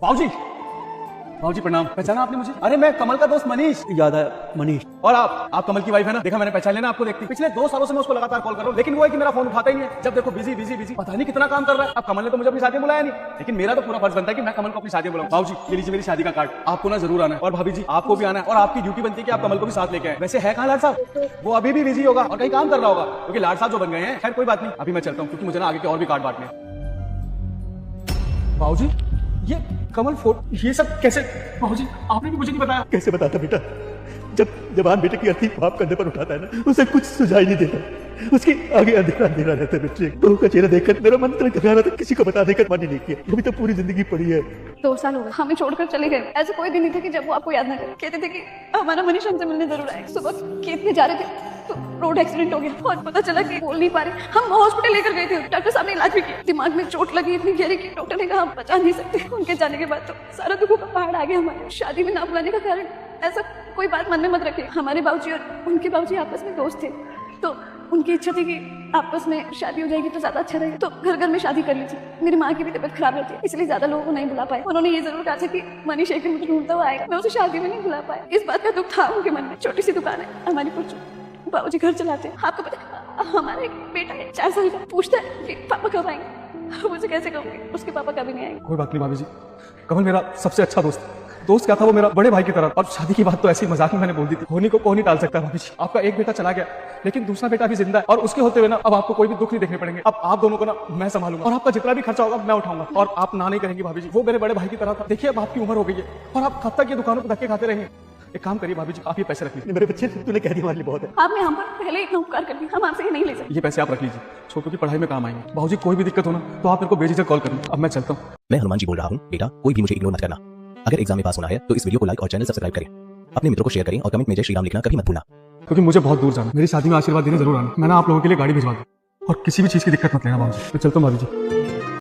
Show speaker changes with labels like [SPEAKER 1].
[SPEAKER 1] बाबूजी, बाबूजी प्रणाम। पहचाना आपने मुझे? अरे मैं कमल का दोस्त मनीष।
[SPEAKER 2] याद है मनीष।
[SPEAKER 1] और आप कमल की वाइफ है ना? देखा मैंने, पहचान लेना आपको देखती। पिछले 2 सालों से मैं उसको लगातार कॉल कर रहा हूँ, लेकिन वो है कि मेरा फोन उठाता ही नहीं है। जब देखो बिजी बिजी बिजी, पता नहीं कितना काम कर रहा है। अब कमल ने तो मुझे अपनी शादी में बुलाया नहीं, लेकिन मेरा तो पूरा फर्ज बनता है कि मैं कमल को अपनी शादी में बुलाऊं। बाबूजी ये लीजिए मेरी शादी का कार्ड, आपको ना जरूर आना है। और भाभी जी आपको भी आना है, और आपकी ड्यूटी बनती है कि आप कमल को भी साथ लेके आए। वैसे है कहाँ लाड साहब? वो अभी भी बिजी होगा और कहीं काम कर रहा होगा, क्योंकि लाड साहब जो बन गए हैं। खैर कोई बात नहीं, अभी मैं चलता हूँ क्योंकि मुझे ना आगे के और भी कार्ड बांटने हैं। बाबूजी ये कमल फोटो, ये सब कैसे? बाबूजी आपने भी मुझे नहीं बताया।
[SPEAKER 2] कैसे बताता बेटा, जब जवान बेटे की अर्थी बाप कंधे पर उठाता है ना, उसे कुछ सुझाई नहीं देता। उसके आगे अंधेरा अंधेरा रहता है। बेटे बहू का चेहरा देखकर मेरा मन तक घबरा रहा था, किसी को बताने का मन ही नहीं किया। अभी तो पूरी जिंदगी पड़ी है।
[SPEAKER 3] 2 साल हो गए हमें छोड़कर चले गए। ऐसा कोई दिन नहीं था कि जब वो आपको याद ना करे। कहते थे कि हमारा मनीष हमसे मिलने जरूर आए। सुबह खेत में जा रहे थे तो रोड एक्सीडेंट हो गया और पता चला कि बोल नहीं पा रहे। हम हॉस्पिटल लेकर गए थे, डॉक्टर साहब ने इलाज भी किया। दिमाग में चोट लगी इतनी गहरी कि डॉक्टर ने कहा हम बचा नहीं सकते। उनके जाने के बाद तो सारा दुखों का पहाड़ आ गया हमारे। शादी में ना बुलाने का कारण ऐसा कोई बात मन में मत रखिए। हमारे बाबूजी और उनके बाबूजी आपस में दोस्त थे, तो उनकी इच्छा थी कि आपस में शादी हो जाएगी तो ज्यादा अच्छा रहेगा। तो घर घर में शादी कर लीजिए। मेरी माँ की भी तबीयत खराब रहती है, इसलिए ज्यादा लोगों को नहीं बुला पाए। उन्होंने ये जरूर कहा था कि मनीष एक दिन मुझे ढूंढता हुआ आएगा। मैं उसे शादी में नहीं बुला पाया। इस बात का दुख था उनके मन में। छोटी सी दुकान है हमारी, कुछ बाबूजी घर चलाते हैं। आपको पता हमारा एक बेटा है 4 साल का, पूछता है कि पापा कब आएंगे। मुझे कैसे कहूँगी उसके पापा कभी नहीं आएंगे।
[SPEAKER 1] कोई बात नहीं भाभी जी, कमल मेरा सबसे अच्छा दोस्त। दोस्त क्या था, वो मेरा बड़े भाई की तरह। और शादी की बात तो ऐसी मजाक में मैंने बोल दी थी। होने को कौन नहीं टाल सकता भाभी जी। आपका एक बेटा चला गया, लेकिन दूसरा बेटा भी जिंदा है, और उसके होते हुए ना अब आपको कोई भी दुख नहीं देखने पड़ेंगे। अब आप दोनों को ना मैं संभालूंगा, और आपका जितना भी खर्चा होगा मैं उठाऊंगा। और आप ना नहीं करेंगी भाभी जी, वो मेरे बड़े भाई की तरह था। देखिए अब आपकी उम्र हो गई है, और आप कब तक ये दुकानों पर धक्के खाते रहेंगे? एक काम करिए भाभी जी, आप ये पैसे रख लीजिए।
[SPEAKER 2] मेरे बच्चे, तूने कह दिया हमारे लिए बहुत है।
[SPEAKER 3] आपने हम पर पहले ही इतना उपकार कर दिया, हम आपसे ये नहीं ले सकते।
[SPEAKER 1] ये पैसे आप रख लीजिए, छोटू की पढ़ाई में काम आएंगे। बाबूजी कोई भी दिक्कत हो ना तो आप मेरे को बेझिझक कॉल करिए। अब मैं चलता हूँ।
[SPEAKER 4] मैं हनुमान जी बोल रहा हूँ। बेटा कोई भी मुझे इग्नोर मत करना। अगर एग्जाम में पास होना है तो इस वीडियो को लाइक और चैनल सब्सक्राइब करें। अपने मित्रों को शेयर करें और कमेंट में जय श्री राम लिखना कभी मत भूलना।
[SPEAKER 1] क्योंकि मुझे बहुत दूर जाना। मेरी शादी में आशीर्वाद देने जरूर आना। मैं ना आप लोगों के लिए गाड़ी भिजवा दूँ, और किसी भी चीज की दिक्कत मत लेना बाबूजी। मैं चलता हूँ भाभी जी।